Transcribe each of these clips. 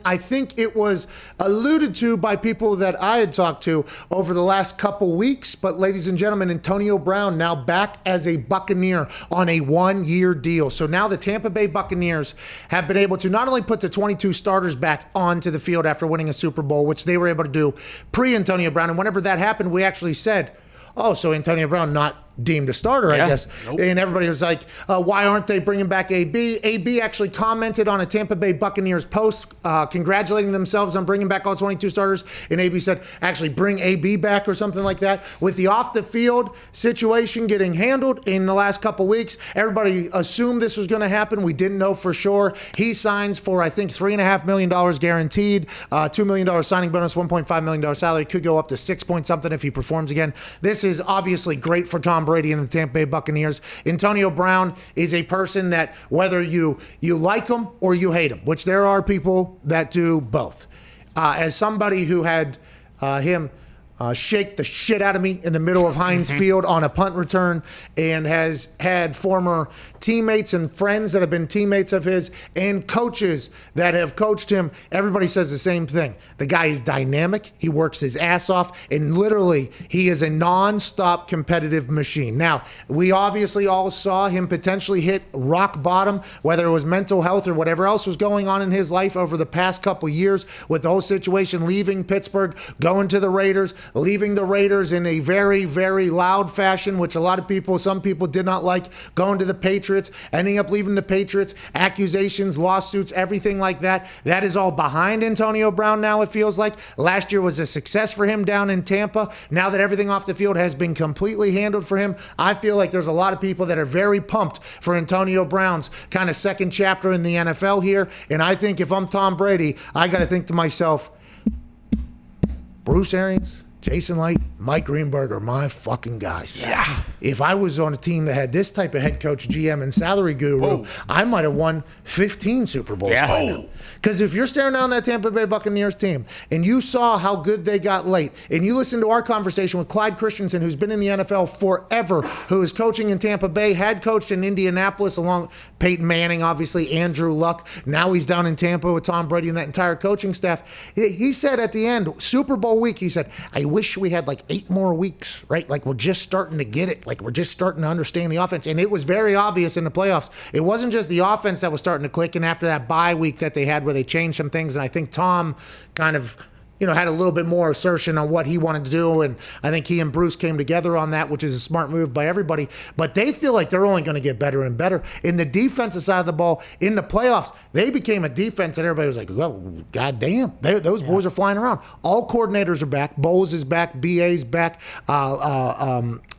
I think it was alluded to by people that I had talked to over the last couple weeks. But ladies and gentlemen, Antonio Brown now back as a Buccaneer on a 1-year deal. So now the Tampa Bay Buccaneers have been able to not only put the 22 starters back onto the field after winning a Super Bowl, which they were able to do pre-Antonio Brown. And whenever that happened, we actually said, oh, so Antonio Brown not deemed a starter, I guess. Nope. And everybody was like, why aren't they bringing back AB? AB actually commented on a Tampa Bay Buccaneers post congratulating themselves on bringing back all 22 starters. And AB said, actually bring AB back or something like that. With the off-the-field situation getting handled in the last couple weeks, everybody assumed this was going to happen. We didn't know for sure. He signs for, I think, $3.5 million guaranteed, $2 million signing bonus, $1.5 million salary. Could go up to 6 point something if he performs again. This is obviously great for Tom Brady and the Tampa Bay Buccaneers. Antonio Brown is a person that whether you like him or you hate him, which there are people that do both. As somebody who had him shake the shit out of me in the middle of Heinz Field on a punt return and has had former teammates and friends that have been teammates of his and coaches that have coached him, everybody says the same thing. The guy is dynamic. He works his ass off, and literally he is a non-stop competitive machine. Now, we obviously all saw him potentially hit rock bottom, whether it was mental health or whatever else was going on in his life over the past couple of years with the whole situation, leaving Pittsburgh, going to the Raiders, leaving the Raiders in a very, very loud fashion, which a lot of people, some people did not like, going to the Patriots, ending up leaving the Patriots, accusations, lawsuits, everything like that. That is all behind Antonio Brown now, it feels like. Last year was a success for him down in Tampa. Now that everything off the field has been completely handled for him, I feel like there's a lot of people that are very pumped for Antonio Brown's kind of second chapter in the NFL here. And I think if I'm Tom Brady, I got to think to myself, Bruce Arians, Jason Light, Mike Greenberg are my fucking guys. Yeah. If I was on a team that had this type of head coach, GM, and salary guru, I might have won 15 Super Bowls by now. Because if you're staring down that Tampa Bay Buccaneers team and you saw how good they got late, and you listened to our conversation with Clyde Christensen, who's been in the NFL forever, who is coaching in Tampa Bay, had coached in Indianapolis along Peyton Manning, obviously, Andrew Luck. Now he's down in Tampa with Tom Brady and that entire coaching staff. He said at the end, Super Bowl week, he said, I wish we had like 8 more weeks, right? Like we're just starting to get it. Like we're just starting to understand the offense. And it was very obvious in the playoffs. It wasn't just the offense that was starting to click. And after that bye week that they had where they changed some things, and I think Tom kind of, had a little bit more assertion on what he wanted to do. And I think he and Bruce came together on that, which is a smart move by everybody. But they feel like they're only going to get better and better. In the defensive side of the ball, in the playoffs, they became a defense that everybody was like, oh, goddamn, those boys are flying around. All coordinators are back. Bowles is back. BA's back.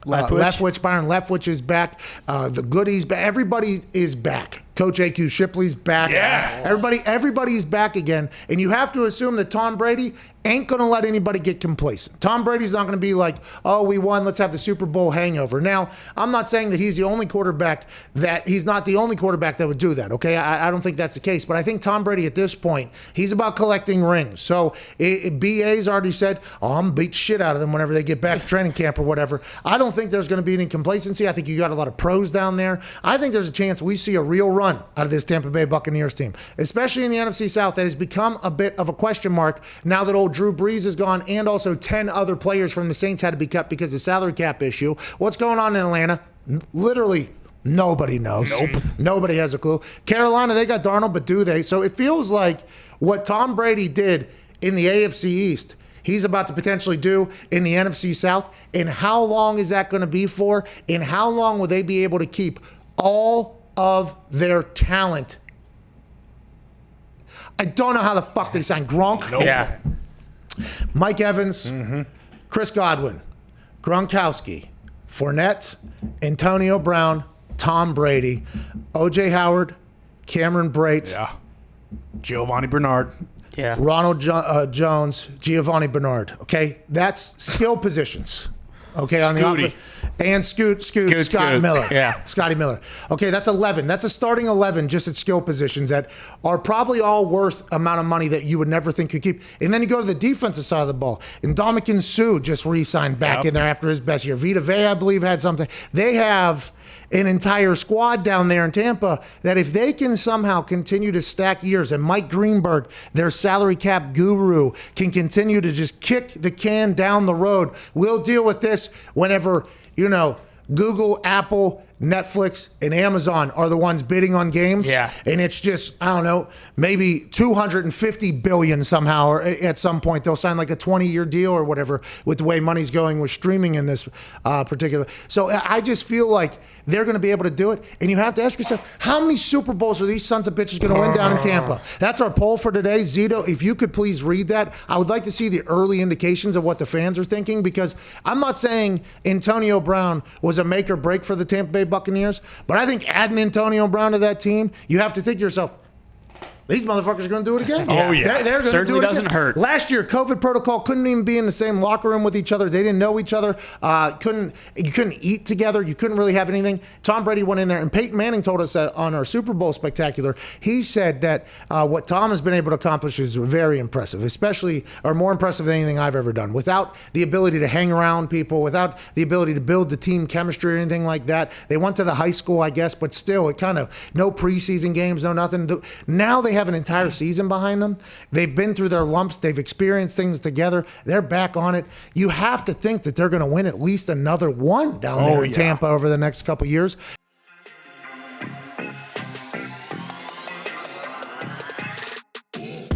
Leftwich, Byron Leftwich is back. The Goodies back. Everybody is back. Coach A.Q. Shipley's back. Yeah. Everybody's back again. And you have to assume that Tom Brady ain't going to let anybody get complacent. Tom Brady's not going to be like, oh, we won, let's have the Super Bowl hangover. Now, I'm not saying that he's not the only quarterback that would do that, okay? I don't think that's the case. But I think Tom Brady at this point, he's about collecting rings. So BA's already said, oh, I'm going to beat shit out of them whenever they get back to training camp or whatever. I don't think there's going to be any complacency. I think you got a lot of pros down there. I think there's a chance we see a real run out of this Tampa Bay Buccaneers team, especially in the NFC South that has become a bit of a question mark now that old Drew Brees is gone and also 10 other players from the Saints had to be cut because of the salary cap issue. What's going on in Atlanta? Literally nobody knows. Nope. Nobody has a clue. Carolina, they got Darnold, but do they? So it feels like what Tom Brady did in the AFC East, he's about to potentially do in the NFC South. And how long is that going to be for? And how long will they be able to keep all of their talent? I don't know how the fuck they signed Gronk. Nope. Yeah. Mike Evans, Chris Godwin, Gronkowski, Fournette, Antonio Brown, Tom Brady, O.J. Howard, Cameron Brate, Giovanni Bernard. Yeah. Ronald Jones, Giovanni Bernard. Okay, that's skill positions. Okay, on the Scooty. offense. And Scott Scoot. Miller. Yeah. Scotty Miller. Okay, that's 11. That's a starting 11 just at skill positions that are probably all worth amount of money that you would never think could keep. And then you go to the defensive side of the ball. And Ndamukong Suh just re-signed back in there after his best year. Vita Vea, I believe, had something. They have an entire squad down there in Tampa that if they can somehow continue to stack years, and Mike Greenberg, their salary cap guru, can continue to just kick the can down the road, we'll deal with this whenever, Google, Apple, Netflix, and Amazon are the ones bidding on games. Yeah. And it's just, I don't know, maybe $250 billion somehow, or at some point they'll sign like a 20-year deal or whatever with the way money's going with streaming in this particular. So I just feel like they're going to be able to do it. And you have to ask yourself, how many Super Bowls are these sons of bitches going to win down in Tampa? That's our poll for today. Zito, if you could please read that. I would like to see the early indications of what the fans are thinking, because I'm not saying Antonio Brown was a make or break for the Tampa Bay Buccaneers, but I think adding Antonio Brown to that team, you have to think to yourself, these motherfuckers are going to do it again. Oh, yeah. They're going to do it doesn't again. hurt. Last year, COVID protocol, couldn't even be in the same locker room with each other. They didn't know each other. You couldn't eat together. You couldn't really have anything. Tom Brady went in there, and Peyton Manning told us that on our Super Bowl Spectacular. He said that what Tom has been able to accomplish is very impressive, especially, or more impressive than anything I've ever done. Without the ability to hang around people, without the ability to build the team chemistry or anything like that. They went to the high school, I guess, but still, it kind of, no preseason games, no nothing. Now they have an entire season behind them. They've been through their lumps. They've experienced things together. They're back on it. You have to think that they're going to win at least another one down there in Tampa over the next couple of years.